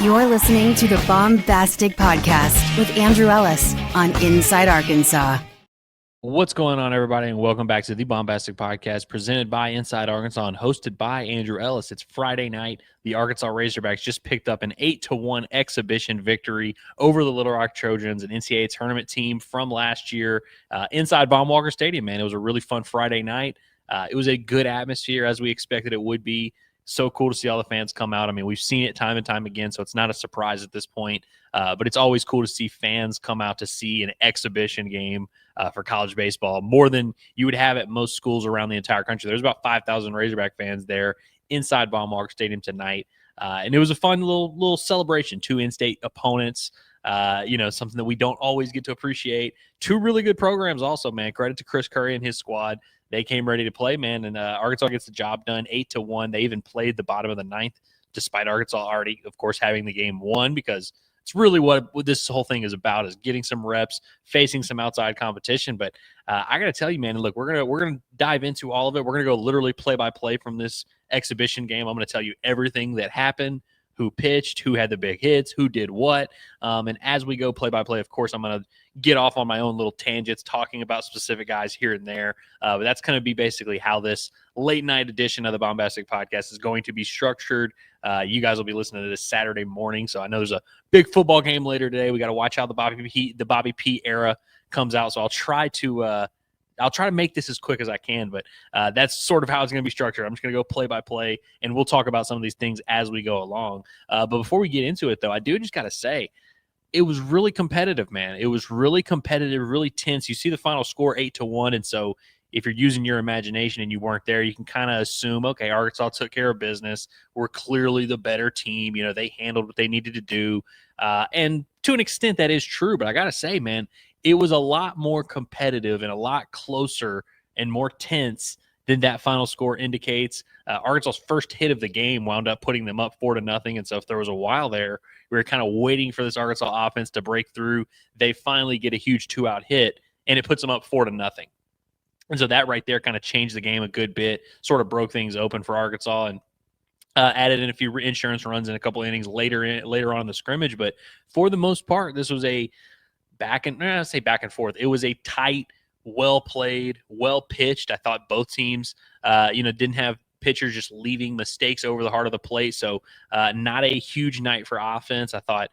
You're listening to the Baumbastic Podcast with Andrew Ellis on Inside Arkansas. What's going on, everybody, and welcome back to the Baumbastic Podcast presented by Inside Arkansas and hosted by Andrew Ellis. It's Friday night. The Arkansas Razorbacks just picked up an 8-1 exhibition victory over the Little Rock Trojans, an NCAA tournament team from last year inside Baum-Walker Stadium, man. It was a really fun Friday night. It was a good atmosphere, as we expected it would be. So cool to see all the fans come out. I mean, we've seen it time and time again, so it's not a surprise at this point. But it's always cool to see fans come out to see an exhibition game for college baseball, more than you would have at most schools around the entire country. There's about 5,000 Razorback fans there inside Baum-Walker Stadium tonight. And it was a fun little celebration. Two in-state opponents, something that we don't always get to appreciate. Two really good programs also, man. Credit to Chris Curry and his squad. They came ready to play, man, and Arkansas gets the job done 8-1. They even played the bottom of the ninth, despite Arkansas already, of course, having the game won, because it's really what this whole thing is about, is getting some reps, facing some outside competition. But I got to tell you, man, look, we're gonna dive into all of it. We're going to go literally play-by-play from this exhibition game. I'm going to tell you everything that happened, who pitched, who had the big hits, who did what. And as we go play-by-play, of course, I'm going to get off on my own little tangents talking about specific guys here and there. But that's going to be basically how this late-night edition of the Baumbastic Podcast is going to be structured. You guys will be listening to this Saturday morning, so I know there's a big football game later today. We got to watch how the Bobby P era comes out, so I'll try to make this as quick as I can, but that's sort of how it's going to be structured. I'm just going to go play-by-play, and we'll talk about some of these things as we go along. But before we get into it, though, I do just got to say, it was really competitive, man. It was really competitive, really tense. You see the final score 8-1, and so if you're using your imagination and you weren't there, you can kind of assume, okay, Arkansas took care of business. We're clearly the better team. They handled what they needed to do. And to an extent, that is true. But I got to say, man, it was a lot more competitive and a lot closer and more tense than that final score indicates. Arkansas's first hit of the game wound up putting them up 4-0. And so if there was a while there, we were kind of waiting for this Arkansas offense to break through. They finally get a huge 2-out hit, and it puts them up 4-0. And so that right there kind of changed the game a good bit, sort of broke things open for Arkansas, and added in a few insurance runs in a couple innings later on in the scrimmage. But for the most part, this was a back and forth. It was a tight, well-played, well-pitched. I thought both teams, didn't have pitchers just leaving mistakes over the heart of the plate. So not a huge night for offense. I thought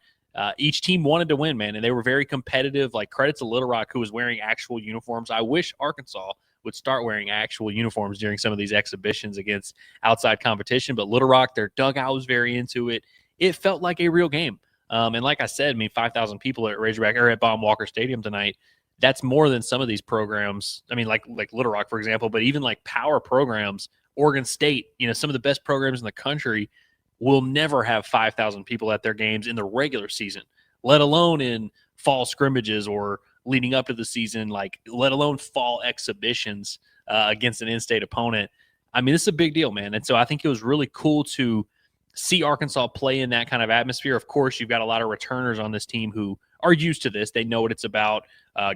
each team wanted to win, man, and they were very competitive. Like, credit to Little Rock, who was wearing actual uniforms. I wish Arkansas would start wearing actual uniforms during some of these exhibitions against outside competition. But Little Rock, their dugout was very into it. It felt like a real game. And like I said, 5,000 people at Razorback or at Baum-Walker Stadium tonight. That's more than some of these programs. I mean, like Little Rock, for example, but even like power programs, Oregon State, some of the best programs in the country will never have 5,000 people at their games in the regular season, let alone in fall scrimmages or leading up to the season, let alone fall exhibitions against an in-state opponent. I mean, this is a big deal, man. And so I think it was really cool to see Arkansas play in that kind of atmosphere. Of course, you've got a lot of returners on this team who are used to this. They know what it's about.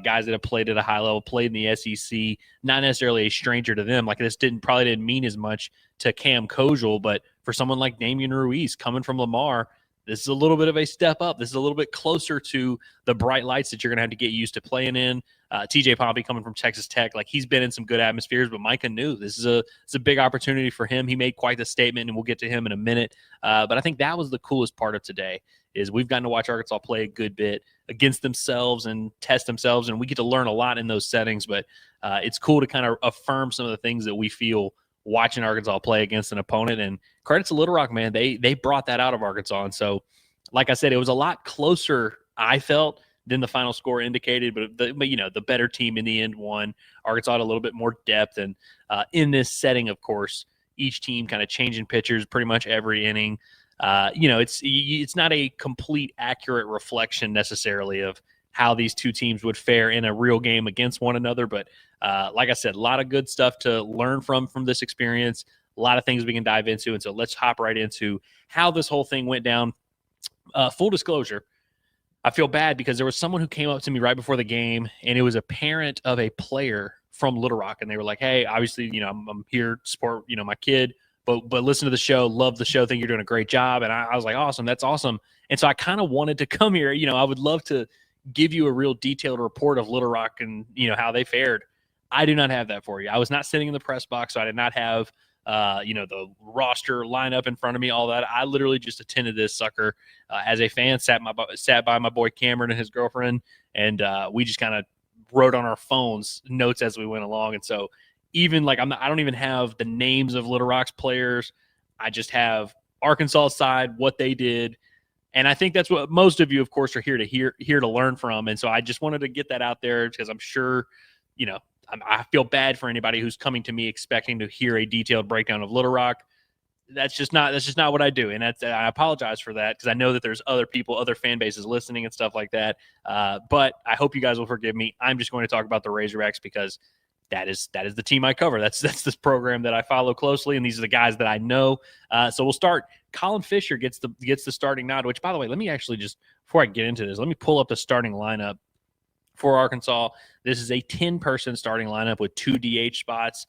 Guys that have played at a high level, played in the SEC, not necessarily a stranger to them. Like, this probably didn't mean as much to Cam Kojal, but for someone like Damian Ruiz coming from Lamar, this is a little bit of a step up. This is a little bit closer to the bright lights that you're going to have to get used to playing in. TJ Pompey coming from Texas Tech, he's been in some good atmospheres, but Micah knew this is a big opportunity for him. He made quite the statement, and we'll get to him in a minute. But I think that was the coolest part of today, is we've gotten to watch Arkansas play a good bit against themselves and test themselves, and we get to learn a lot in those settings. But it's cool to kind of affirm some of the things that we feel watching Arkansas play against an opponent. And credit to Little Rock, man. They brought that out of Arkansas. And so, like I said, it was a lot closer, I felt, than the final score indicated. But the better team in the end won. Arkansas had a little bit more depth. And in this setting, of course, each team kind of changing pitchers pretty much every inning. It's not a complete accurate reflection necessarily of how these two teams would fare in a real game against one another. But like I said, a lot of good stuff to learn from this experience, a lot of things we can dive into. And so let's hop right into how this whole thing went down. Full disclosure, I feel bad because there was someone who came up to me right before the game, and it was a parent of a player from Little Rock. And they were like, hey, obviously, I'm here to support, my kid, but listen to the show, love the show, think you're doing a great job. And I was like, awesome, that's awesome. And so I kind of wanted to come here. I would love to give you a real detailed report of Little Rock and, how they fared. I do not have that for you. I was not sitting in the press box, so I did not have, the roster lineup in front of me, all that. I literally just attended this sucker as a fan, sat by my boy Cameron and his girlfriend, and we just kind of wrote on our phones notes as we went along. And so even I don't even have the names of Little Rock's players. I just have Arkansas side, what they did. And I think that's what most of you, of course, are here to learn from. And so I just wanted to get that out there because I'm sure, I feel bad for anybody who's coming to me expecting to hear a detailed breakdown of Little Rock. That's just not what I do. And I apologize for that because I know that there's other people, other fan bases listening and stuff like that. But I hope you guys will forgive me. I'm just going to talk about the Razorbacks because that is the team I cover. That's this program that I follow closely, and these are the guys that I know. So we'll start. Colin Fisher gets the starting nod, which, by the way, let me actually just, before I get into this, let me pull up the starting lineup for Arkansas. This is a 10-person starting lineup with 2 DH spots.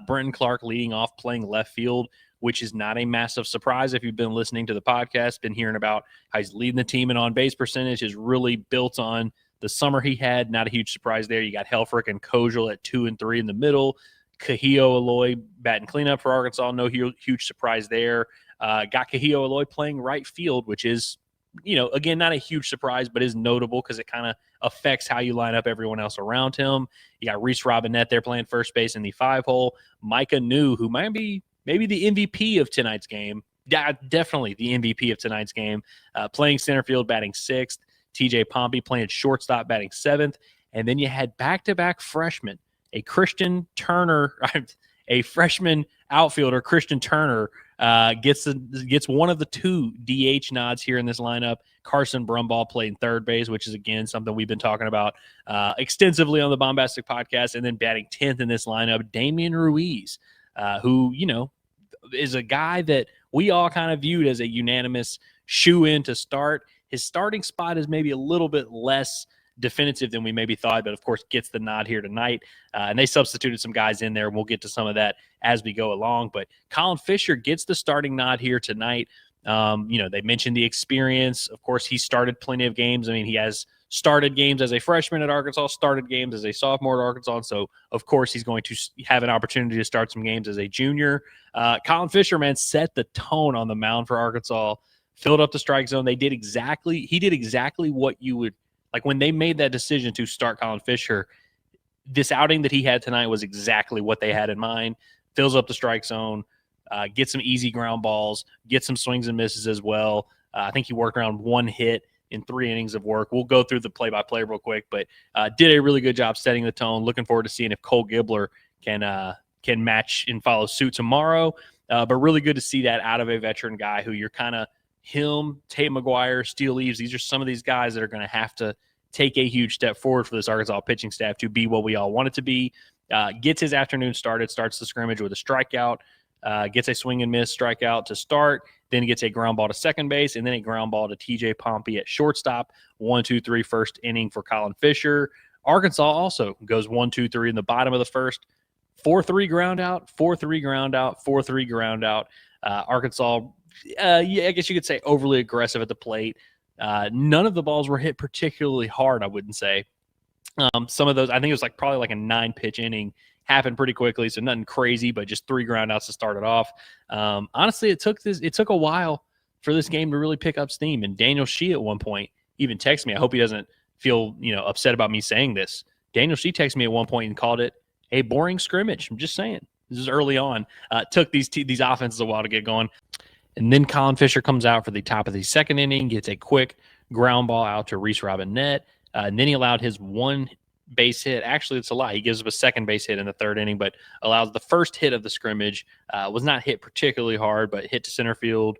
Brenton Clark leading off, playing left field, which is not a massive surprise if you've been listening to the podcast, been hearing about how he's leading the team in on-base percentage, is really built on the summer he had. Not a huge surprise there. You got Helfrich and Kojal at 2 and 3 in the middle. Kahio Aloy batting cleanup for Arkansas. No huge surprise there. Got Kahio Aloy playing right field, which is, again, not a huge surprise, but is notable because it kind of affects how you line up everyone else around him. You got Reese Robinette there playing first base in the 5-hole. Micah New, who might be maybe the MVP of tonight's game. Yeah, definitely the MVP of tonight's game. Playing center field, batting 6th. TJ Pompey playing shortstop, batting 7th. And then you had back-to-back freshmen, a Christian Turner, a freshman outfielder, Christian Turner, gets one of the 2 DH nods here in this lineup. Carson Brumball playing third base, which is, again, something we've been talking about extensively on the Baumbastic podcast. And then batting 10th in this lineup, Damian Ruiz, who, is a guy that we all kind of viewed as a unanimous shoe-in to start. His starting spot is maybe a little bit less definitive than we maybe thought, but of course gets the nod here tonight. And they substituted some guys in there, and we'll get to some of that as we go along. But Colin Fisher gets the starting nod here tonight. They mentioned the experience. Of course, he started plenty of games. I mean, he has started games as a freshman at Arkansas, started games as a sophomore at Arkansas. And so, of course, he's going to have an opportunity to start some games as a junior. Colin Fisher, man, set the tone on the mound for Arkansas, filled up the strike zone. He did exactly what you would like when they made that decision to start Colin Fisher. This outing that he had tonight was exactly what they had in mind. Fills up the strike zone, gets some easy ground balls, gets some swings and misses as well. I think he worked around 1 hit in 3 innings of work. We'll go through the play-by-play real quick, but did a really good job setting the tone. Looking forward to seeing if Cole Gibbler can match and follow suit tomorrow. But really good to see that out of a veteran guy who you're kind of him, Tate McGuire, Steele Eaves. These are some of these guys that are going to have to take a huge step forward for this Arkansas pitching staff to be what we all want it to be. Gets his afternoon started, starts the scrimmage with a strikeout, gets a swing and miss strikeout to start, then gets a ground ball to second base, and then a ground ball to TJ Pompey at shortstop. 1-2-3 first inning for Colin Fisher. Arkansas also goes 1-2-3 in the bottom of the first. 4-3 ground out, 4-3 ground out, 4-3 ground out. Arkansas, I guess you could say overly aggressive at the plate. None of the balls were hit particularly hard, I wouldn't say. Some of those, I think it was probably a 9-pitch inning, happened pretty quickly, so nothing crazy, but just 3 ground outs to start it off. Honestly, it took a while for this game to really pick up steam, and Daniel Shee at one point even texted me. I hope he doesn't feel upset about me saying this. Daniel Shee texted me at one point and called it a boring scrimmage. I'm just saying. This is early on. Took these offenses a while to get going. And then Colin Fisher comes out for the top of the second inning, gets a quick ground ball out to Reese Robinette. And then he allowed his 1 base hit. Actually, it's a lie. He gives up a second base hit in the third inning, but allows the first hit of the scrimmage. Was not hit particularly hard, but hit to center field,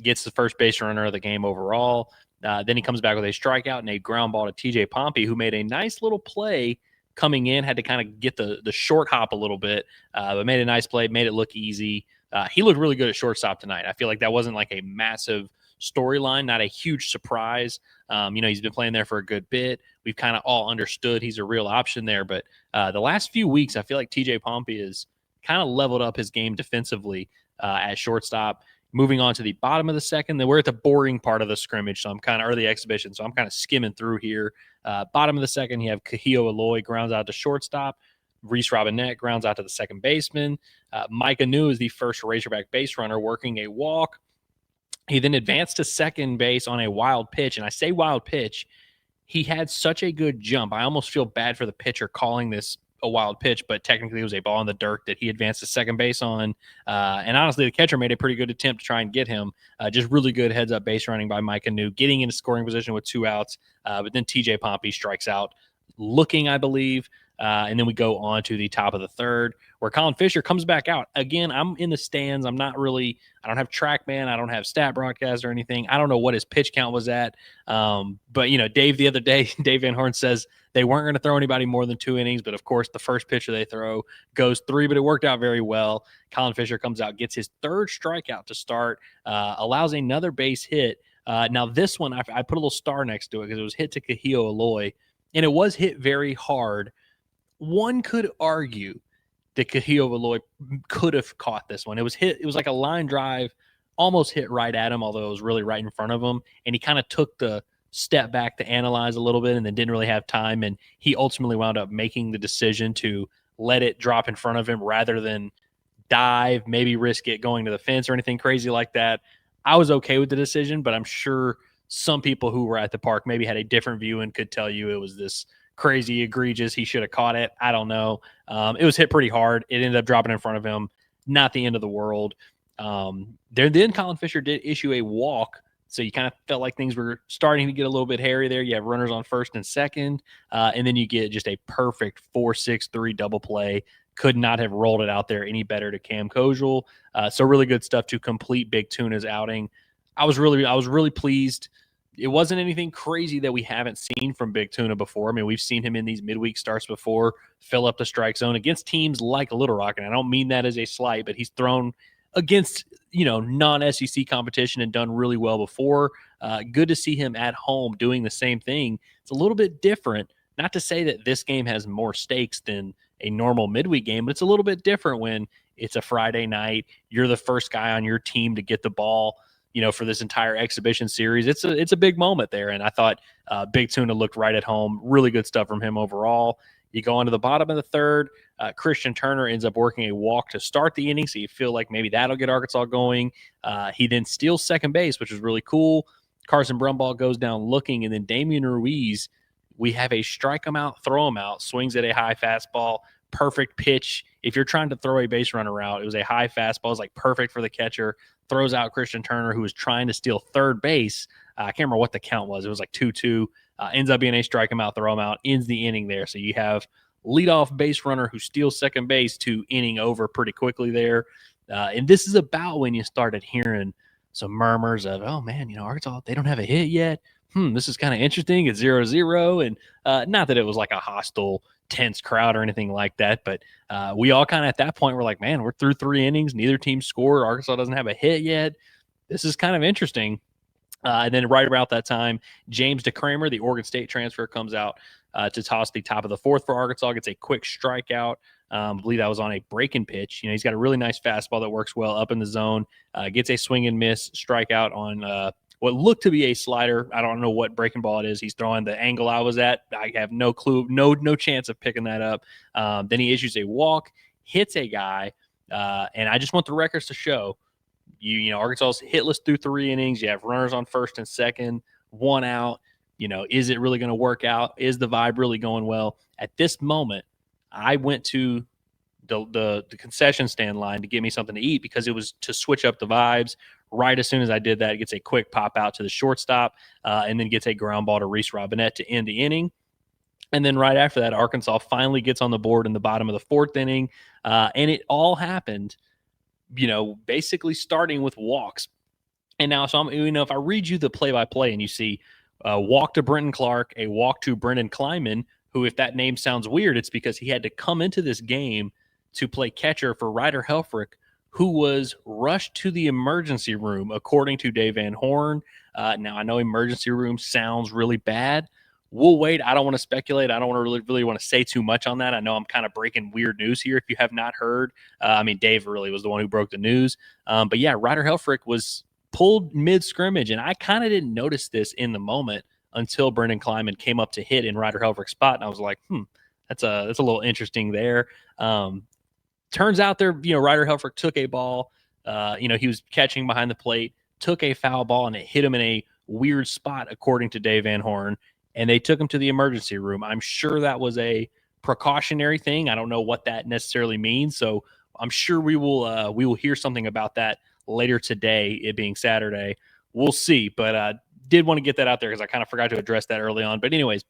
gets the first base runner of the game overall. Then he comes back with a strikeout and a ground ball to TJ Pompey, who made a nice little play coming in, had to kind of get the short hop a little bit, but made a nice play, made it look easy. He looked really good at shortstop tonight. I feel like that wasn't a massive storyline, not a huge surprise. He's been playing there for a good bit. We've kind of all understood he's a real option there, but the last few weeks, I feel like TJ Pompey has kind of leveled up his game defensively. at shortstop. Moving on to the bottom of the second, then we're at the boring part of the scrimmage, so I'm kind of early exhibition, so I'm kind of skimming through here. Bottom of the second, you have Kahio Aloy grounds out to shortstop. Reese Robinette grounds out to the second baseman. Mike Anu is the first Razorback base runner working a walk. He then advanced to second base on a wild pitch, and I say wild pitch. He had such a good jump. I almost feel bad for the pitcher calling this a wild pitch, but technically it was a ball in the dirt that he advanced to second base on. And honestly, the catcher made a pretty good attempt to try and get him. Just really good heads-up base running by Mike Anu, getting into scoring position with 2 outs. But then TJ Pompey strikes out, looking, I believe. And then we go on to the top of the third, where Colin Fisher comes back out. Again, I'm in the stands. I don't have TrackMan. I don't have stat broadcast or anything. I don't know what his pitch count was at. But, Dave the other day, Dave Van Horn says they weren't going to throw anybody more than 2 innings. But, of course, the first pitcher they throw goes 3, but it worked out very well. Colin Fisher comes out, gets his 3rd strikeout to start, allows another base hit. Now, this one, I put a little star next to it because it was hit to Kahio Aloy, and it was hit very hard. One could argue that Kahio Aloy could have caught this one. It was like a line drive, almost hit right at him, although it was really right in front of him. And he kind of took the step back to analyze a little bit and then didn't really have time. And he ultimately wound up making the decision to let it drop in front of him rather than dive, maybe risk it going to the fence or anything crazy like that. I was okay with the decision, but I'm sure some people who were at the park maybe had a different view and could tell you it was this crazy egregious, he should have caught it. I don't know. It was hit pretty hard. It ended up dropping in front of him. Not the end of the world. Then Colin Fisher did issue a walk, so you kind of felt like things were starting to get a little bit hairy there. You have runners on first and second, and then you get just a perfect 4-6-3 double play. Could not have rolled it out there any better to Cam Kojal. So really good stuff to complete Big Tuna's outing. I was really pleased. It wasn't anything crazy that we haven't seen from Big Tuna before. I mean, we've seen him in these midweek starts before, fill up the strike zone against teams like Little Rock. And I don't mean that as a slight, but he's thrown against, non-SEC competition and done really well before. Good to see him at home doing the same thing. It's a little bit different. Not to say that this game has more stakes than a normal midweek game, but it's a little bit different when it's a Friday night. You're the first guy on your team to get the ball, for this entire exhibition series. It's a big moment there. And I thought Big Tuna looked right at home. Really good stuff from him overall. You go on to the bottom of the third. Christian Turner ends up working a walk to start the inning, so you feel like maybe that'll get Arkansas going. He then steals second base, which is really cool. Carson Brumball goes down looking, and then Damian Ruiz, we have a strike him out, throw him out, swings at a high fastball, perfect pitch. If you're trying to throw a base runner out, it was a high fastball. It was like perfect for the catcher. Throws out Christian Turner, who was trying to steal third base. I can't remember what the count was. It was like 2-2. Ends up being a strike him out, throw him out, ends the inning there. So you have leadoff base runner who steals second base to inning over pretty quickly there. And this is about when you started hearing some murmurs of, oh, man, Arkansas, they don't have a hit yet. This is kind of interesting. It's 0-0. And not that it was like a hostile, tense crowd or anything like that, but we all kind of at that point were like, man, we're through 3 innings. Neither team scored. Arkansas doesn't have a hit yet. This is kind of interesting. And then right about that time, James DeCramer, the Oregon State transfer, comes out to toss the top of the fourth for Arkansas, gets a quick strikeout. I believe that was on a breaking pitch. He's got a really nice fastball that works well up in the zone, gets a swing and miss strikeout on what looked to be a slider. I don't know what breaking ball it is. He's throwing the angle I was at. I have no clue, no chance of picking that up. Then he issues a walk, hits a guy, and I just want the records to show Arkansas's hitless through 3 innings. You have runners on first and second, 1 out. Is it really going to work out? Is the vibe really going well? At this moment, I went to the concession stand line to get me something to eat because it was to switch up the vibes. Right as soon as I did that, it gets a quick pop out to the shortstop and then gets a ground ball to Reese Robinette to end the inning. And then right after that, Arkansas finally gets on the board in the bottom of the 4th inning. And it all happened, basically starting with walks. And now, so if I read you the play-by-play and you see a walk to Brenton Clark, a walk to Brendan Kleiman, who, if that name sounds weird, it's because he had to come into this game to play catcher for Ryder Helfrich, who was rushed to the emergency room, according to Dave Van Horn. Now, I know emergency room sounds really bad. We'll wait. I don't want to speculate. I don't want to really want to say too much on that. I know I'm kind of breaking weird news here. If you have not heard, Dave really was the one who broke the news. But yeah, Ryder Helfrich was pulled mid scrimmage, and I kind of didn't notice this in the moment until Brendan Kleiman came up to hit in Ryder Helfrich's spot, and I was like, that's a little interesting there. Turns out there, Ryder Helfrich took a ball. He was catching behind the plate, took a foul ball, and it hit him in a weird spot, according to Dave Van Horn, and they took him to the emergency room. I'm sure that was a precautionary thing. I don't know what that necessarily means, so I'm sure we will hear something about that later today, it being Saturday. We'll see, but did want to get that out there because I kind of forgot to address that early on. But anyways,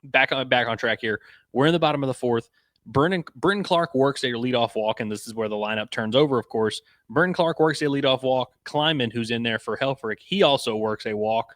back on track here. We're in the bottom of the fourth. Brenton Clark works a leadoff walk, and this is where the lineup turns over, of course. Brenton Clark works a leadoff walk. Kleiman, who's in there for Helfrich, he also works a walk.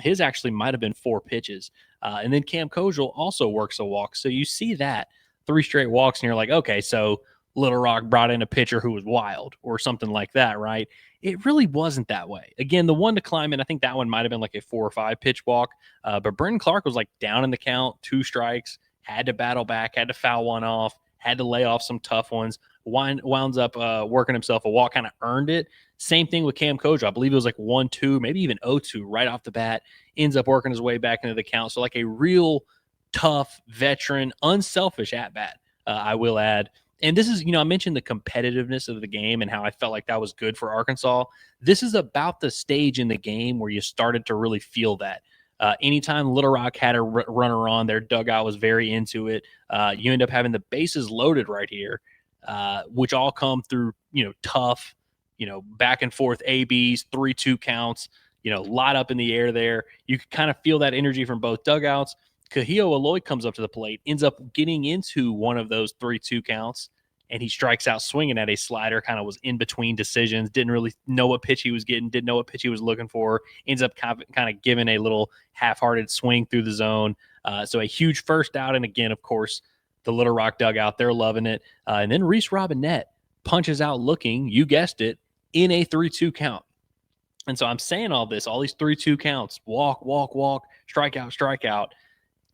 His actually might have been 4 pitches. And then Cam Kojal also works a walk. So you see that 3 straight walks, and you're like, okay, so Little Rock brought in a pitcher who was wild or something like that, right? It really wasn't that way. Again, the one to Kleiman, I think that one might have been like a 4 or 5 pitch walk. But Brenton Clark was like down in the count, 2 strikes, had to battle back, had to foul one off, had to lay off some tough ones, wound up working himself a walk, kind of earned it. Same thing with Cam Kojal. I believe it was like 1-2, maybe even 0-2 right off the bat, ends up working his way back into the count. So like a real tough, veteran, unselfish at-bat, I will add. And this is, I mentioned the competitiveness of the game and how I felt like that was good for Arkansas. This is about the stage in the game where you started to really feel that. Anytime Little Rock had a runner on, their dugout was very into it. You end up having the bases loaded right here, which all come through, tough, back and forth ABs, 3-2 counts, lot up in the air there. You can kind of feel that energy from both dugouts. Kahio Aloy comes up to the plate, ends up getting into one of those 3-2 counts, and he strikes out swinging at a slider, kind of was in between decisions, didn't really know what pitch he was getting, didn't know what pitch he was looking for, ends up kind of giving a little half-hearted swing through the zone. So a huge first out, and again, of course, the Little Rock dugout, they're loving it. And then Reese Robinette punches out looking, you guessed it, in a 3-2 count. And so I'm saying all this, all these 3-2 counts, walk, strikeout.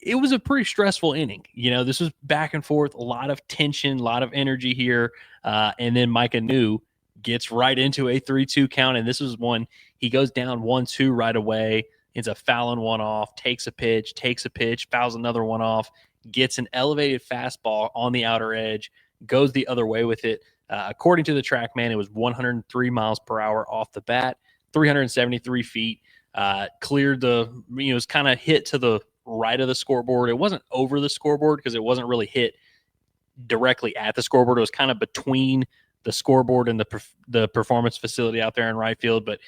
It was a pretty stressful inning. This was back and forth, a lot of tension, a lot of energy here. And then Micah New gets right into a 3-2 count. And this was one, he goes down 1-2 right away, ends up fouling one off, takes a pitch, fouls another one off, gets an elevated fastball on the outer edge, goes the other way with it. According to the TrackMan, it was 103 miles per hour off the bat, 373 feet, cleared it was kind of hit to the right of the scoreboard. It wasn't over the scoreboard because it wasn't really hit directly at the scoreboard. It was kind of between the scoreboard and the performance facility out there in right field, but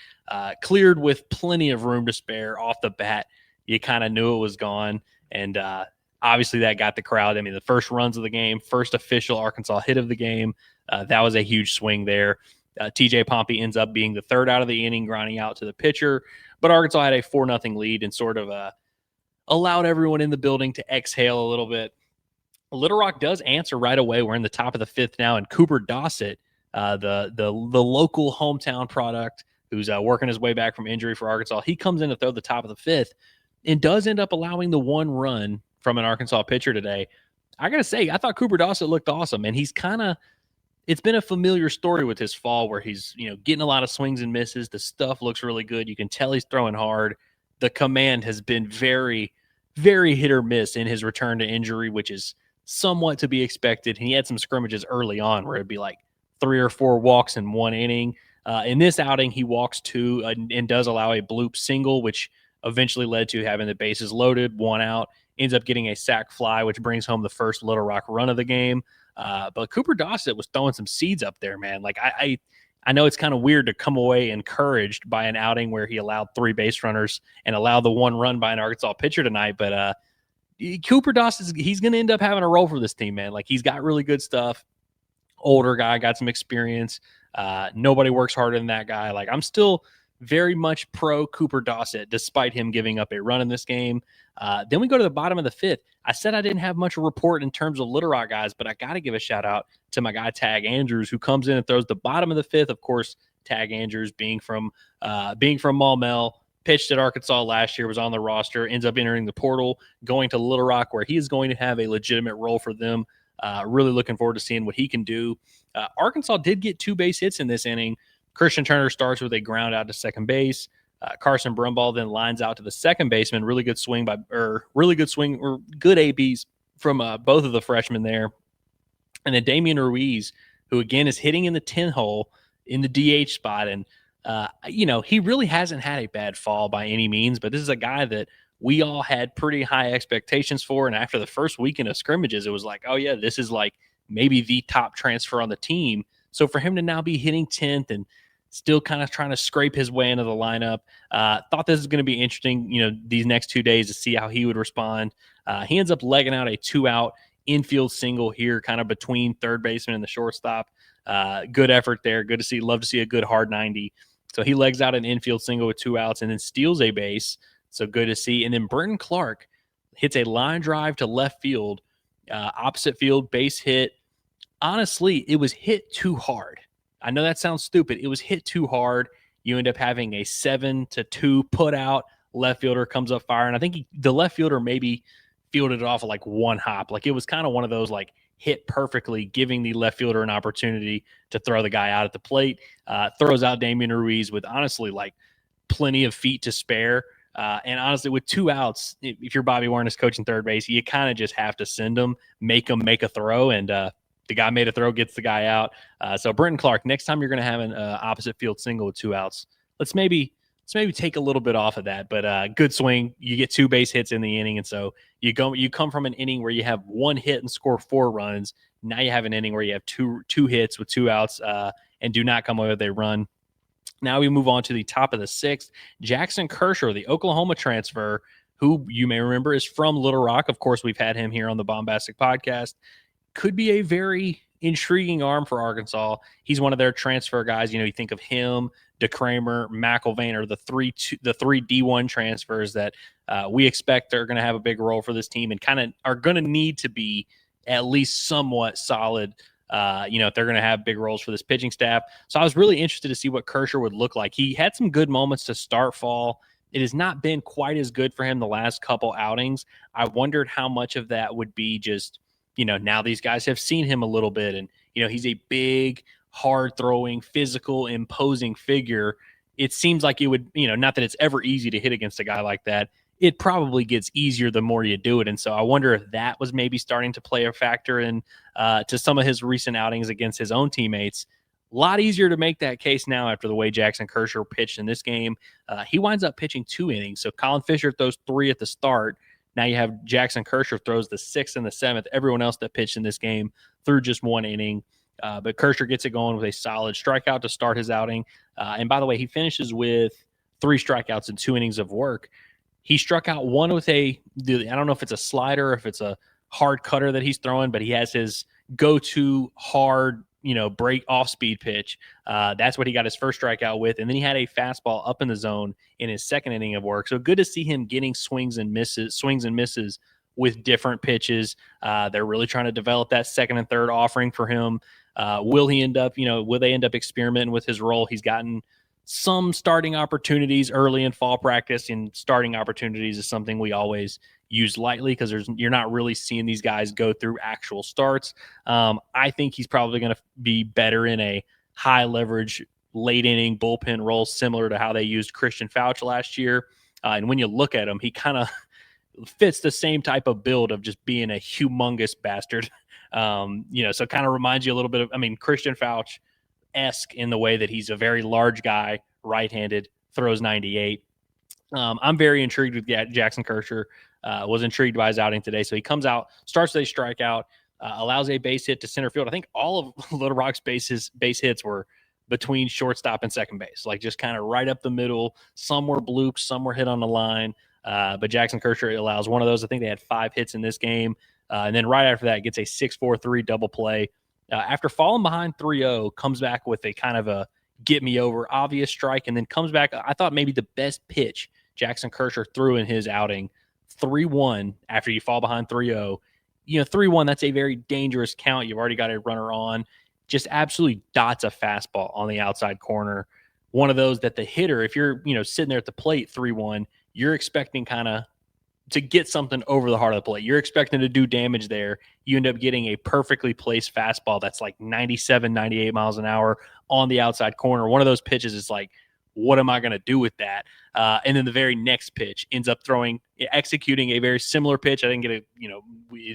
cleared with plenty of room to spare off the bat. You kind of knew it was gone, and obviously that got the crowd. The first runs of the game, first official Arkansas hit of the game, that was a huge swing there. TJ Pompey ends up being the third out of the inning, grinding out to the pitcher, but Arkansas had a 4-0 lead and sort of allowed everyone in the building to exhale a little bit. Little Rock does answer right away. We're in the top of the 5th now, and Cooper Dossett, the local hometown product who's working his way back from injury for Arkansas, he comes in to throw the top of the 5th and does end up allowing the 1 run from an Arkansas pitcher today. I got to say, I thought Cooper Dossett looked awesome, and he's it's been a familiar story with his fall where he's, getting a lot of swings and misses. The stuff looks really good. You can tell he's throwing hard. The command has been very, very hit or miss in his return to injury, which is somewhat to be expected. He had some scrimmages early on where it'd be like 3 or 4 walks in 1 inning. In this outing, he walks 2 and does allow a bloop single, which eventually led to having the bases loaded, 1 out, ends up getting a sac fly, which brings home the first Little Rock run of the game. But Cooper Dossett was throwing some seeds up there, man. Like I know it's kind of weird to come away encouraged by an outing where he allowed 3 base runners and allowed the 1 run by an Arkansas pitcher tonight. But Cooper Dossett, he's going to end up having a role for this team, man. Like, he's got really good stuff. Older guy, got some experience. Nobody works harder than that guy. Like, I'm still very much pro Cooper Dossett, despite him giving up a run in this game. Then we go to the bottom of the 5th. I said I didn't have much to report in terms of Little Rock guys, but I got to give a shout out to my guy Tag Andrews, who comes in and throws the bottom of the 5th. Of course, Tag Andrews being from Maumelle, pitched at Arkansas last year, was on the roster, ends up entering the portal, going to Little Rock, where he is going to have a legitimate role for them. Really looking forward to seeing what he can do. Arkansas did get 2 base hits in this inning. Christian Turner starts with a ground out to second base. Carson Brumball then lines out to the second baseman. Really good swing or good ABs from both of the freshmen there. And then Damian Ruiz, who again is hitting in the 10 hole in the DH spot. And, he really hasn't had a bad fall by any means, but this is a guy that we all had pretty high expectations for. And after the first weekend of scrimmages, it was like, oh yeah, this is like maybe the top transfer on the team. So for him to now be hitting 10th and still kind of trying to scrape his way into the lineup, thought this was going to be interesting, these next 2 days to see how he would respond. He ends up legging out a 2-out infield single here, kind of between third baseman and the shortstop. Good effort there. Good to see. Love to see a good hard 90. So he legs out an infield single with 2 outs and then steals a base. So good to see. And then Brenton Clark hits a line drive to left field, opposite field, base hit. Honestly, it was hit too hard. I know that sounds stupid. It was hit too hard. You end up having a 7-2 put out. Left fielder comes up firing. I think the left fielder maybe fielded it off of like one hop. Like it was kind of one of those like hit perfectly, giving the left fielder an opportunity to throw the guy out at the plate. Throws out Damian Ruiz with honestly like plenty of feet to spare. And honestly, with 2 outs, if you're Bobby Warner's coaching third base, you kind of just have to send them, make a throw. And the guy made a throw, gets the guy out. So Brenton Clark, next time you're going to have an opposite field single with 2 outs, let's maybe take a little bit off of that. But good swing. You get 2 base hits in the inning. And so you come from an inning where you have 1 hit and score 4 runs. Now you have an inning where you have two hits with 2 outs and do not come away with a run. Now we move on to the top of the 6th. Jackson Kershaw, the Oklahoma transfer, who you may remember is from Little Rock. Of course, we've had him here on the Baumbastic Podcast. Could be a very intriguing arm for Arkansas. He's one of their transfer guys. You think of him, DeCramer, McIlvain are the three D1 transfers that we expect are going to have a big role for this team and kind of are going to need to be at least somewhat solid. If they're going to have big roles for this pitching staff. So I was really interested to see what Kershaw would look like. He had some good moments to start fall. It has not been quite as good for him the last couple outings. I wondered how much of that would be just, now these guys have seen him a little bit and, he's a big, hard throwing, physical, imposing figure. It seems like it would, not that it's ever easy to hit against a guy like that. It probably gets easier the more you do it. And so I wonder if that was maybe starting to play a factor in to some of his recent outings against his own teammates. A lot easier to make that case now after the way Jackson Kershaw pitched in this game. He winds up pitching 2 innings. So Colin Fisher throws 3 at the start. Now you have Jackson Kershaw throws the 6th and the 7th. Everyone else that pitched in this game threw just 1 inning. But Kershaw gets it going with a solid strikeout to start his outing. And by the way, he finishes with 3 strikeouts and 2 innings of work. He struck out one with I don't know if it's a slider or if it's a hard cutter that he's throwing, but he has his go-to hard, break off speed pitch. That's what he got his first strikeout with. And then he had a fastball up in the zone in his second inning of work. So good to see him getting swings and misses with different pitches. They're really trying to develop that second and third offering for him. Will they end up experimenting with his role? He's gotten some starting opportunities early in fall practice, and starting opportunities is something we always use lightly because you're not really seeing these guys go through actual starts. I think he's probably going to be better in a high leverage late inning bullpen role, similar to how they used Christian Fauch last year. And when you look at him, he kind of fits the same type of build of just being a humongous bastard. So kind of reminds you a little bit of, Christian Fauch-esque in the way that he's a very large guy, right-handed, throws 98. I'm very intrigued with Jackson Kershaw. Was intrigued by his outing today. So he comes out, starts with a strikeout, allows a base hit to center field. I think all of Little Rock's base hits were between shortstop and second base, like just kind of right up the middle. Some were bloops, some were hit on the line. But Jackson Kershaw allows one of those. I think they had 5 hits in this game. And then right after that, gets a 6-4-3 double play. After falling behind 3-0, comes back with a kind of a get me over obvious strike, and then comes back. I thought maybe the best pitch Jackson Kershaw threw in his outing, 3-1 after you fall behind 3-0. 3-1, that's a very dangerous count. You've already got a runner on. Just absolutely dots a fastball on the outside corner. one of those that the hitter, if you're, sitting there at the plate 3-1, you're expecting kind of to get something over the heart of the plate. You're expecting to do damage there. You end up getting a perfectly placed fastball that's like 97, 98 miles an hour on the outside corner. One of those pitches is like, what am I going to do with that? And then the very next pitch ends up executing a very similar pitch. I didn't get it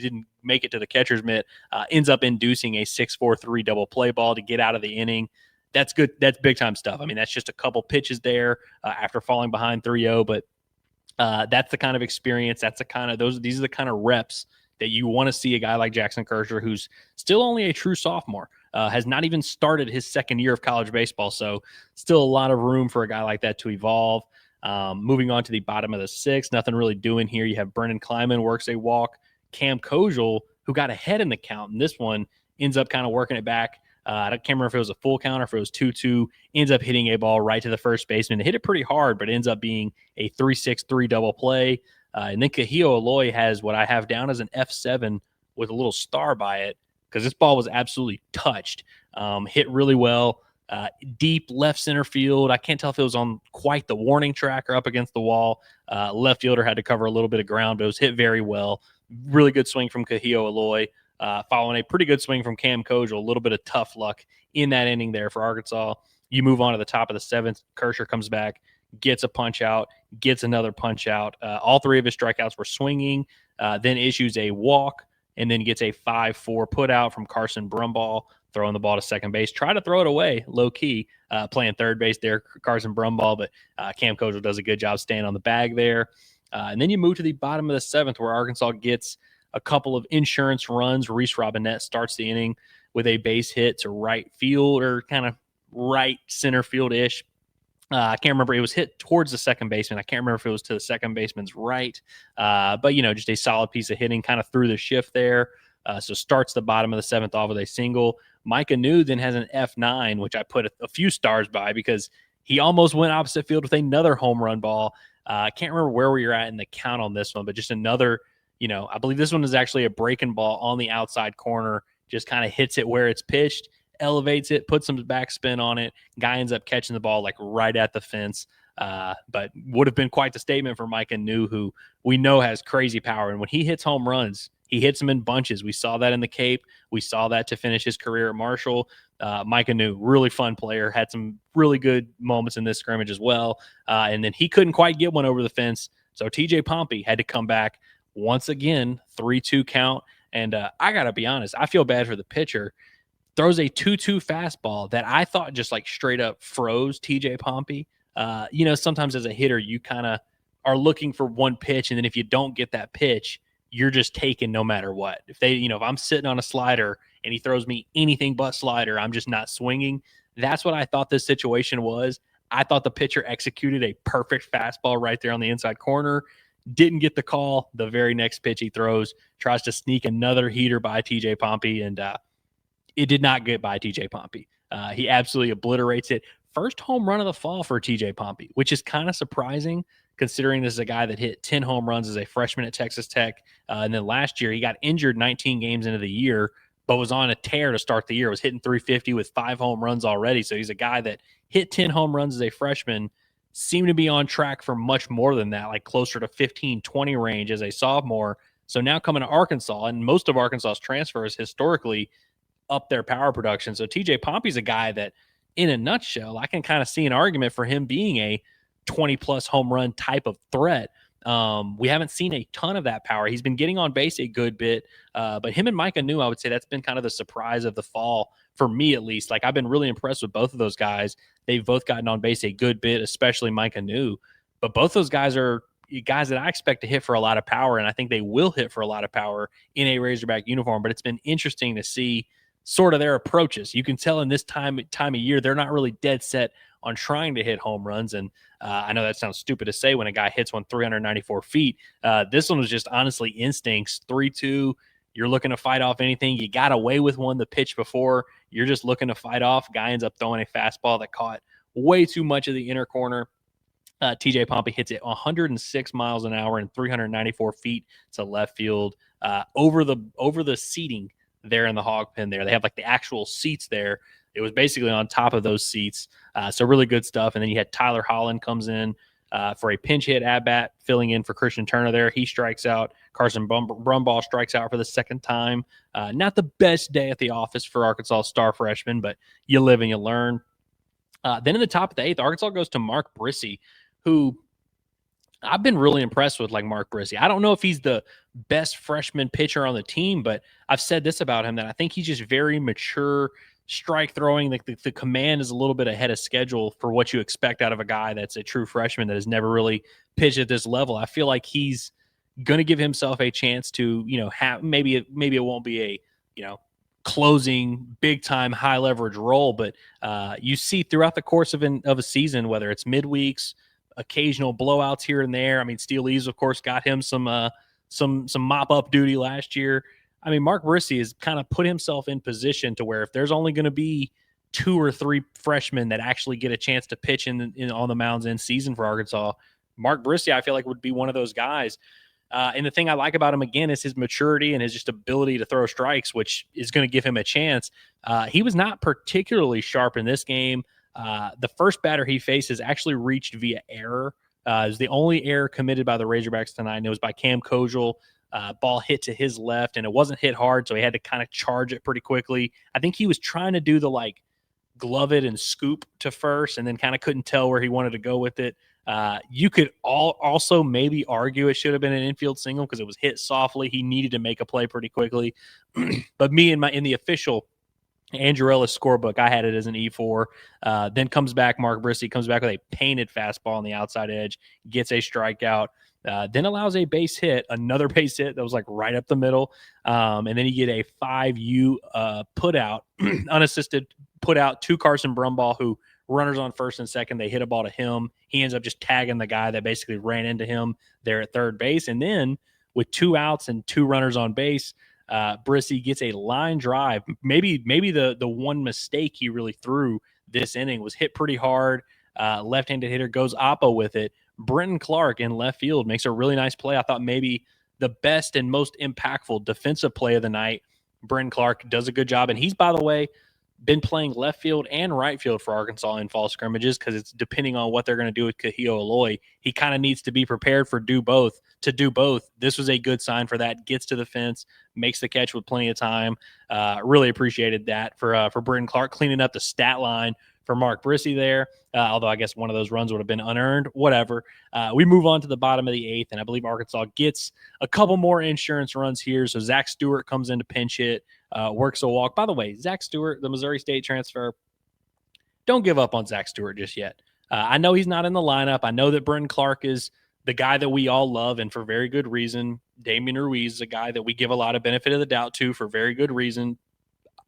didn't make it to the catcher's mitt. Ends up inducing a 6-4-3 double play ball to get out of the inning. That's good. That's big time stuff. I mean, that's just a couple pitches there after falling behind 3-0, but that's the kind of experience. These are the kind of reps that you want to see a guy like Jackson Kershaw, who's still only a true sophomore, has not even started his second year of college baseball. So still a lot of room for a guy like that to evolve. Moving on to the bottom of the sixth, nothing really doing here. You have Brendan Kleiman works a walk. Cam Kojal, who got ahead in the count, and this one ends up kind of working it back. I can't remember if it was a full count or if it was 2-2, ends up hitting a ball right to the first baseman. It hit it pretty hard, but it ends up being a 3-6-3 double play. And then Kahio Aloy has what I have down as an F7 with a little star by it because this ball was absolutely touched. Hit really well. Deep left center field. I can't tell if it was on quite the warning track or up against the wall. Left fielder had to cover a little bit of ground, but it was hit very well. Really good swing from Kahio Aloy. Following a pretty good swing from Cam Kojal, a little bit of tough luck in that inning there for Arkansas. You move on to the top of the seventh. Kershaw comes back, gets a punch out, gets another punch out. All three of his strikeouts were swinging, then issues a walk, and then gets a 5-4 put out from Carson Brumball, throwing the ball to second base. Try to throw it away, low-key, playing third base there, Carson Brumball, but Cam Kojal does a good job staying on the bag there. And then you move to the bottom of the seventh where Arkansas gets a couple of insurance runs. Reese Robinette starts the inning with a base hit to right field or kind of right center field-ish. I can't remember. It was hit towards the second baseman. I can't remember if it was to the second baseman's right. But, just a solid piece of hitting kind of through the shift there. So starts the bottom of the seventh off with a single. Micah New then has an F9, which I put a few stars by because he almost went opposite field with another home run ball. I can't remember where we were at in the count on this one, but just another – I believe this one is actually a breaking ball on the outside corner, just kind of hits it where it's pitched, elevates it, puts some backspin on it. Guy ends up catching the ball like right at the fence. But would have been quite the statement for Micah New, who we know has crazy power. And when he hits home runs, he hits them in bunches. We saw that in the Cape. We saw that to finish his career at Marshall. Micah New, really fun player, had some really good moments in this scrimmage as well. And then he couldn't quite get one over the fence. So TJ Pompey had to come back. Once again, 3-2 count. And I got to be honest, I feel bad for the pitcher. Throws a 2-2 fastball that I thought just like straight up froze TJ Pompey. Sometimes as a hitter, you kind of are looking for one pitch. And then if you don't get that pitch, you're just taking no matter what. If I'm sitting on a slider and he throws me anything but slider, I'm just not swinging. That's what I thought this situation was. I thought the pitcher executed a perfect fastball right there on the inside corner. Didn't get the call. The very next pitch he throws, tries to sneak another heater by TJ Pompey, and it did not get by TJ Pompey. He absolutely obliterates it. First home run of the fall for TJ Pompey, which is kind of surprising considering this is a guy that hit 10 home runs as a freshman at Texas Tech. And then last year he got injured 19 games into the year, but was on a tear to start the year, was hitting 350 with 5 home runs already. So he's a guy that hit 10 home runs as a freshman, seemed to be on track for much more than that, like closer to 15, 20 range as a sophomore. So now coming to Arkansas, and most of Arkansas's transfers historically up their power production. So TJ Pompey's a guy that, in a nutshell, I can kind of see an argument for him being a 20-plus home run type of threat. We haven't seen a ton of that power. He's been getting on base a good bit, but him and Micah New, I would say that's been kind of the surprise of the fall for me, at least. Like, I've been really impressed with both of those guys. They've both gotten on base a good bit, especially Micah New. But both those guys are guys that I expect to hit for a lot of power, and I think they will hit for a lot of power in a Razorback uniform. But it's been interesting to see sort of their approaches. You can tell in this time of year, they're not really dead set on trying to hit home runs. And I know that sounds stupid to say when a guy hits one 394 feet. This one was just honestly instincts. 3-2. You're looking to fight off anything. You got away with one the pitch before. You're just looking to fight off. Guy ends up throwing a fastball that caught way too much of the inner corner. TJ Pompey hits it 106 miles an hour and 394 feet to left field over the seating there in the hog pen there. They have like the actual seats there. It was basically on top of those seats. So really good stuff. And then you had Tyler Holland comes in for a pinch hit at bat, filling in for Christian Turner there. He strikes out. Carson Brumbaugh strikes out for the second time. Not the best day at the office for Arkansas star freshman, but you live and you learn. Then in the top of the eighth, Arkansas goes to Mark Brissy, who I've been really impressed with, like Mark Brissy. I don't know if he's the best freshman pitcher on the team, but I've said this about him, that I think he's just very mature, strike throwing. The command is a little bit ahead of schedule for what you expect out of a guy that's a true freshman that has never really pitched at this level. I feel like he's going to give himself a chance to, have maybe it won't be a, closing big time high leverage role, but you see throughout the course of a season, whether it's midweeks, occasional blowouts here and there. I mean, Steele Eves, of course, got him some mop up duty last year. I mean, Mark Brissy has kind of put himself in position to where if there's only going to be 2 or 3 freshmen that actually get a chance to pitch in on the mounds in season for Arkansas, Mark Brissy, I feel like, would be one of those guys. And the thing I like about him, again, is his maturity and his just ability to throw strikes, which is going to give him a chance. He was not particularly sharp in this game. The first batter he faces actually reached via error. It was the only error committed by the Razorbacks tonight, and it was by Cam Kojal. Ball hit to his left, and it wasn't hit hard, so he had to kind of charge it pretty quickly. I think he was trying to do the, glove it and scoop to first, and then kind of couldn't tell where he wanted to go with it. You could also maybe argue it should have been an infield single because it was hit softly. He needed to make a play pretty quickly. But me in the official Andrew Ellis scorebook, I had it as an E4. Then comes back, Mark Brissy comes back with a painted fastball on the outside edge, gets a strikeout, then allows a base hit, another base hit that was right up the middle. And then you get a 5U put out, unassisted put out to Carson Brumbaugh, who runners on first and second. They hit a ball to him. He ends up just tagging the guy that basically ran into him there at third base. And then with 2 outs and 2 runners on base, Brissy gets a line drive. Maybe the one mistake he really threw this inning was hit pretty hard. Left-handed hitter goes oppo with it. Brenton Clark in left field makes a really nice play. I thought maybe the best and most impactful defensive play of the night. Brenton Clark does a good job. And he's, by the way, been playing left field and right field for Arkansas in fall scrimmages because it's depending on what they're going to do with Kahio Aloy. He kind of needs to be prepared for do both. This was a good sign for that. Gets to the fence, makes the catch with plenty of time. Really appreciated that for Brenton Clark, cleaning up the stat line for Mark Brissy there. Although I guess one of those runs would have been unearned. Whatever. We move on to the bottom of the 8th, and I believe Arkansas gets a couple more insurance runs here. So Zach Stewart comes in to pinch hit. Works a walk. By the way, Zach Stewart, the Missouri State transfer, don't give up on Zach Stewart just yet. I know he's not in the lineup. I know that Brenton Clark is the guy that we all love, and for very good reason. Damian Ruiz is a guy that we give a lot of benefit of the doubt to for very good reason.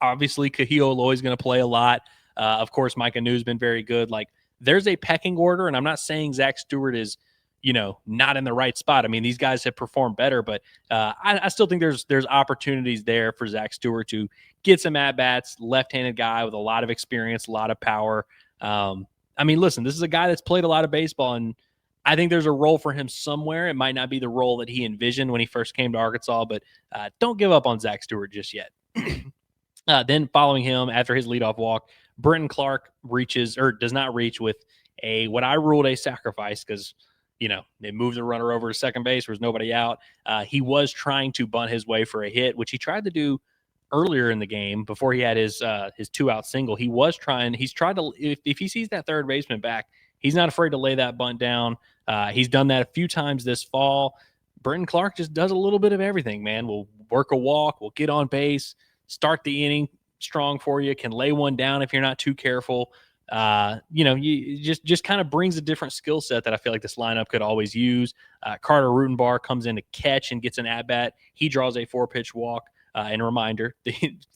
Obviously, Kahio Aloy is going to play a lot. Of course, Micah New's been very good. There's a pecking order, and I'm not saying Zach Stewart is not in the right spot. I mean, these guys have performed better, but I still think there's opportunities there for Zach Stewart to get some at-bats, left-handed guy with a lot of experience, a lot of power. I mean, listen, this is a guy that's played a lot of baseball, and I think there's a role for him somewhere. It might not be the role that he envisioned when he first came to Arkansas, but don't give up on Zach Stewart just yet. Then following him after his leadoff walk, Brenton Clark does not reach with what I ruled a sacrifice because they moved the runner over to second base. There was nobody out. He was trying to bunt his way for a hit, which he tried to do earlier in the game before he had his 2-out single. He's tried to, if he sees that third baseman back, he's not afraid to lay that bunt down. He's done that a few times this fall. Brenton Clark just does a little bit of everything, man. We'll work a walk. We'll get on base, start the inning strong for you, can lay one down if you're not too careful. You just kind of brings a different skill set that I feel like this lineup could always use. Carter Rutenbar comes in to catch and gets an at-bat. He draws a 4-pitch walk. And a reminder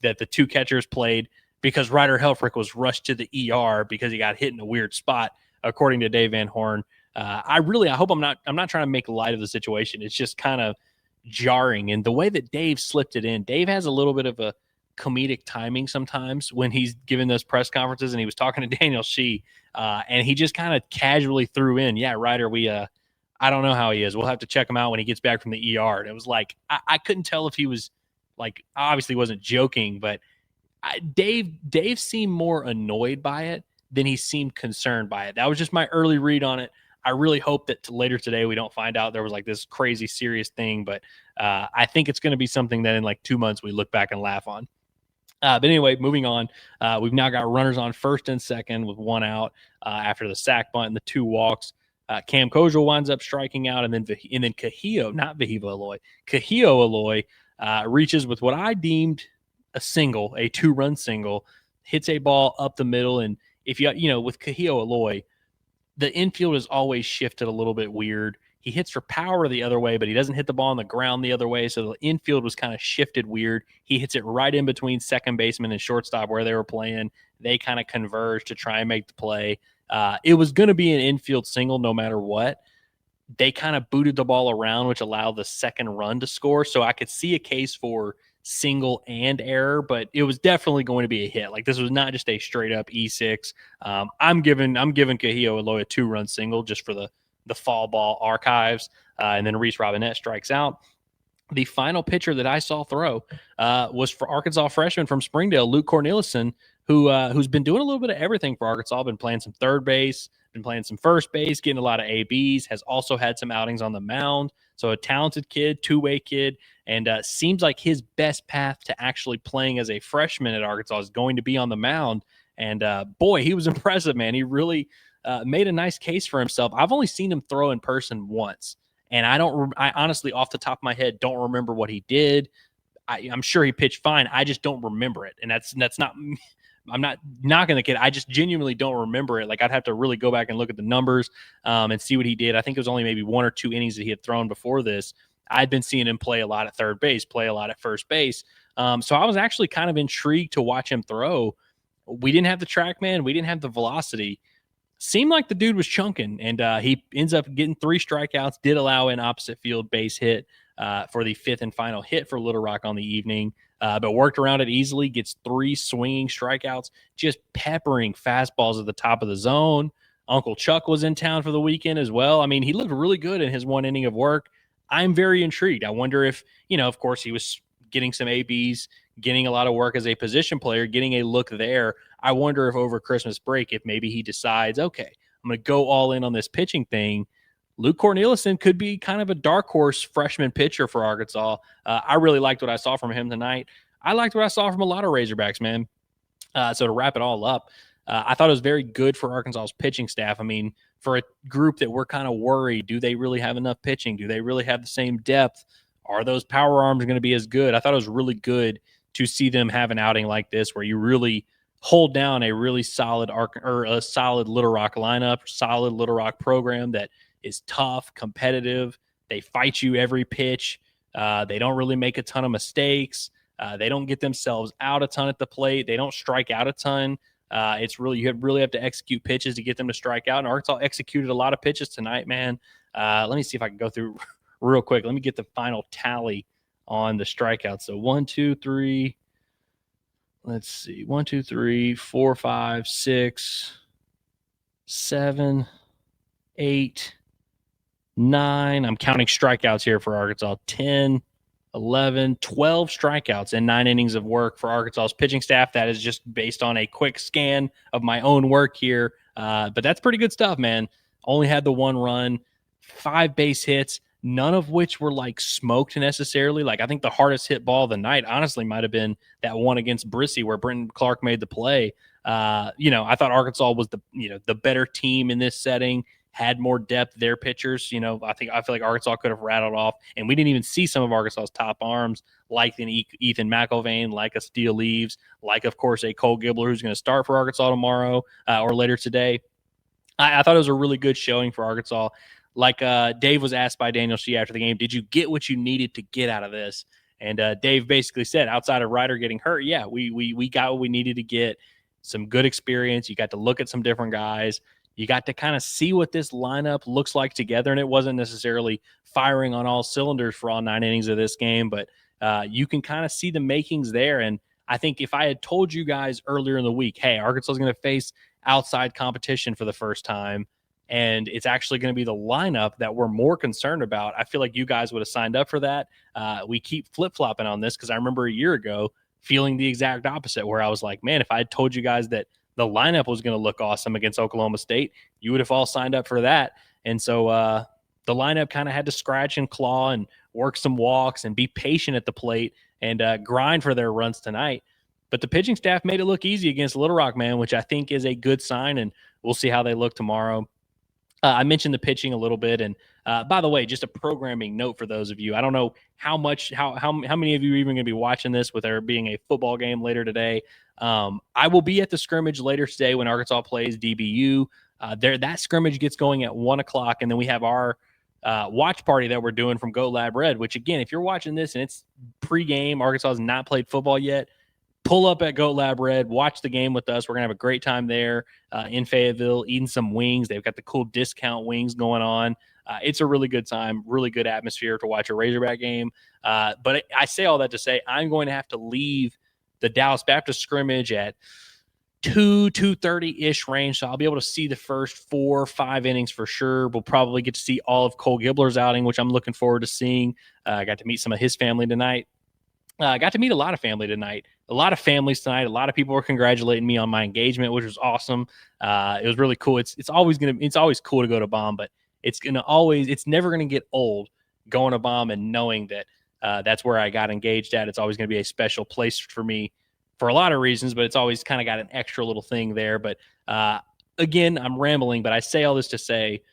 that the 2 catchers played because Ryder Helfrich was rushed to the ER because he got hit in a weird spot, according to Dave Van Horn. I hope I'm not trying to make light of the situation. It's just kind of jarring. And the way that Dave slipped it in, Dave has a little bit of a comedic timing sometimes when he's giving those press conferences, and he was talking to Daniel Shee, and he just kind of casually threw in, Ryder, I don't know how he is. We'll have to check him out when he gets back from the ER. And it was I couldn't tell if he was like obviously wasn't joking, but Dave seemed more annoyed by it than he seemed concerned by it. That was just my early read on it. I really hope that later today we don't find out there was like this crazy serious thing, but I think it's going to be something that in like 2 months we look back and laugh on. But anyway, moving on, we've now got runners on first and second with 1 out after the sack bunt and the 2 walks. Cam Kojal winds up striking out, and then Cahillo, not Vahiva Aloy, Cahillo Aloy reaches with what I deemed a single, a 2-run single, hits a ball up the middle. And if with Cahillo Aloy, the infield is always shifted a little bit weird. He hits for power the other way, but he doesn't hit the ball on the ground the other way. So the infield was kind of shifted weird. He hits it right in between second baseman and shortstop where they were playing. They kind of converged to try and make the play. It was going to be an infield single no matter what. They kind of booted the ball around, which allowed the second run to score. So I could see a case for single and error, but it was definitely going to be a hit. Like, this was not just a straight up E6. I'm giving Cahillo Aloy a 2-run single just for the fall ball archives. And then Reese Robinette strikes out. The final pitcher that I saw throw was for Arkansas freshman from Springdale, Luke Cornelison, who's been doing a little bit of everything for Arkansas. Been playing some third base, been playing some first base, getting a lot of ABs, has also had some outings on the mound. So a talented kid, two-way kid, and seems like his best path to actually playing as a freshman at Arkansas is going to be on the mound. And boy, he was impressive, man. He really made a nice case for himself. I've only seen him throw in person once, and I honestly, off the top of my head, don't remember what he did. I'm sure he pitched fine. I just don't remember it, and that's not. I'm not knocking the kid. I just genuinely don't remember it. Like, I'd have to really go back and look at the numbers and see what he did. I think it was only maybe 1 or 2 innings that he had thrown before this. I'd been seeing him play a lot at third base, play a lot at first base. So I was actually kind of intrigued to watch him throw. We didn't have the TrackMan. We didn't have the velocity. Seemed like the dude was chunking, and he ends up getting 3 strikeouts, did allow an opposite field base hit for the 5th and final hit for Little Rock on the evening. But worked around it easily, gets 3 swinging strikeouts, just peppering fastballs at the top of the zone. Uncle Chuck was in town for the weekend as well. I mean, he looked really good in his 1 inning of work. I'm very intrigued. I wonder if, of course, he was getting some ABs, getting a lot of work as a position player, getting a look there. I wonder if over Christmas break, if maybe he decides, okay, I'm going to go all in on this pitching thing. Luke Cornelison could be kind of a dark horse freshman pitcher for Arkansas. I really liked what I saw from him tonight. I liked what I saw from a lot of Razorbacks, man. So to wrap it all up, I thought it was very good for Arkansas's pitching staff. I mean, for a group that we're kind of worried, do they really have enough pitching? Do they really have the same depth? Are those power arms going to be as good? I thought it was really good to see them have an outing like this where you really hold down a really solid solid Little Rock lineup, solid Little Rock program that is tough, competitive. They fight you every pitch. They don't really make a ton of mistakes. They don't get themselves out a ton at the plate. They don't strike out a ton. It's really, you really have to execute pitches to get them to strike out. And Arkansas executed a lot of pitches tonight, man. Let me see if I can go through real quick. Let me get the final tally on the strikeouts. So 1, 2, 3. Let's see. 1, 2, 3, 4, 5, 6, 7, 8, 9. I'm counting strikeouts here for Arkansas. 10, 11, 12 strikeouts and 9 innings of work for Arkansas's pitching staff. That is just based on a quick scan of my own work here. But that's pretty good stuff, man. Only had the 1 run, 5 base hits, none of which were like smoked necessarily. Like, I think the hardest hit ball of the night honestly might have been that one against Brissy where Brenton Clark made the play. I thought Arkansas was the better team in this setting. Had more depth, their pitchers. I feel like Arkansas could have rattled off, and we didn't even see some of Arkansas's top arms, like an Ethan McIlvain, like a Steele Leaves, like, of course, a Cole Gibbler who's going to start for Arkansas tomorrow or later today. I thought it was a really good showing for Arkansas. Like Dave was asked by Daniel Shea after the game, did you get what you needed to get out of this? And Dave basically said, outside of Ryder getting hurt, yeah, we got what we needed to get. Some good experience. You got to look at some different guys. You got to kind of see what this lineup looks like together, and it wasn't necessarily firing on all cylinders for all 9 innings of this game, but you can kind of see the makings there. And I think if I had told you guys earlier in the week, hey, Arkansas is going to face outside competition for the first time, and it's actually going to be the lineup that we're more concerned about. I feel like you guys would have signed up for that. We keep flip-flopping on this because I remember a year ago feeling the exact opposite, where I was like, man, if I had told you guys that the lineup was going to look awesome against Oklahoma State, you would have all signed up for that. And so the lineup kind of had to scratch and claw and work some walks and be patient at the plate and grind for their runs tonight. But the pitching staff made it look easy against Little Rock, man, which I think is a good sign, and we'll see how they look tomorrow. I mentioned the pitching a little bit, and by the way, just a programming note for those of you. I don't know how many of you are even going to be watching this with there being a football game later today. I will be at the scrimmage later today when Arkansas plays DBU. That scrimmage gets going at 1:00, and then we have our watch party that we're doing from Go Lab Red. Which again, if you're watching this and it's pregame, Arkansas has not played football yet, pull up at Goat Lab Red, watch the game with us. We're going to have a great time there in Fayetteville, eating some wings. They've got the cool discount wings going on. It's a really good time, really good atmosphere to watch a Razorback game. But I say all that to say I'm going to have to leave the Dallas Baptist scrimmage at 2:30-ish range. So I'll be able to see the first 4 or 5 innings for sure. We'll probably get to see all of Cole Gibbler's outing, which I'm looking forward to seeing. I got to meet some of his family tonight. I got to meet a lot of family tonight, a lot of families tonight. A lot of people were congratulating me on my engagement, which was awesome. It was really cool. It's always cool to go to Baum, but it's never going to get old going to Baum and knowing that that's where I got engaged at. It's always going to be a special place for me for a lot of reasons, but it's always kind of got an extra little thing there. But again, I'm rambling, but I say all this to say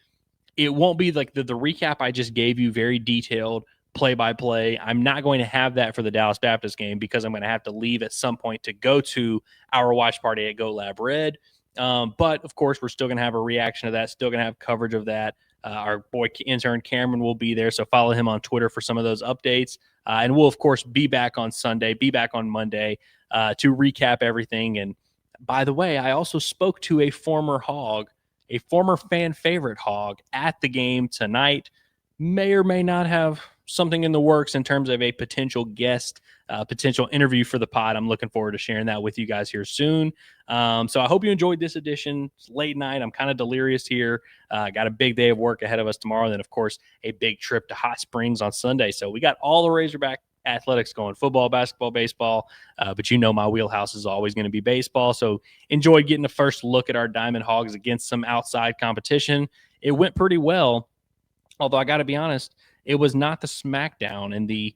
it won't be like the recap I just gave you, very detailed, play-by-play. I'm not going to have that for the Dallas Baptist game because I'm going to have to leave at some point to go to our watch party at Go Lab Red. But, of course, we're still going to have a reaction to that, still going to have coverage of that. Our boy intern Cameron will be there, so follow him on Twitter for some of those updates. And we'll, of course, be back on Sunday, be back on Monday to recap everything. And, by the way, I also spoke to a former Hog, a former fan favorite Hog at the game tonight. May or may not have something in the works in terms of a potential guest, potential interview for the pod. I'm looking forward to sharing that with you guys here soon. So I hope you enjoyed this edition. It's late night. I'm kind of delirious here. Got a big day of work ahead of us tomorrow. And then, of course, a big trip to Hot Springs on Sunday. So we got all the Razorback athletics going, football, basketball, baseball. But you know my wheelhouse is always going to be baseball. So enjoyed getting a first look at our Diamond Hogs against some outside competition. It went pretty well. Although I got to be honest, it was not the smackdown and the,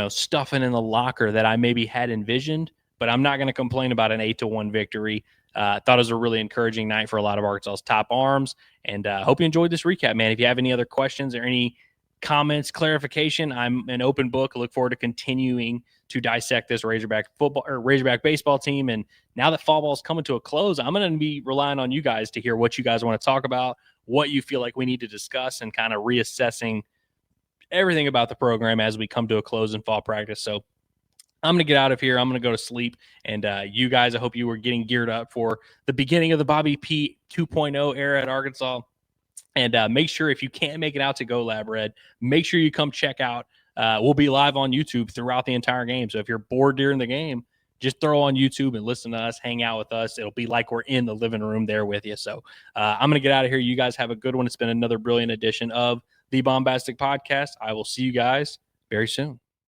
stuffing in the locker that I maybe had envisioned, but I'm not going to complain about an 8-1 victory. Thought it was a really encouraging night for a lot of Arkansas's top arms, and hope you enjoyed this recap, man. If you have any other questions or any comments, clarification, I'm an open book. I look forward to continuing to dissect this Razorback football or Razorback baseball team. And now that fall ball is coming to a close, I'm going to be relying on you guys to hear what you guys want to talk about, what you feel like we need to discuss, and kind of reassessing everything about the program as we come to a close in fall practice. So I'm going to get out of here. I'm going to go to sleep. And you guys, I hope you were getting geared up for the beginning of the Bobby P 2.0 era at Arkansas. And make sure if you can't make it out to Go Lab Red, make sure you come check out. We'll be live on YouTube throughout the entire game. So if you're bored during the game, just throw on YouTube and listen to us, hang out with us. It'll be like we're in the living room there with you. So I'm going to get out of here. You guys have a good one. It's been another brilliant edition of the Baumbastic Podcast. I will see you guys very soon.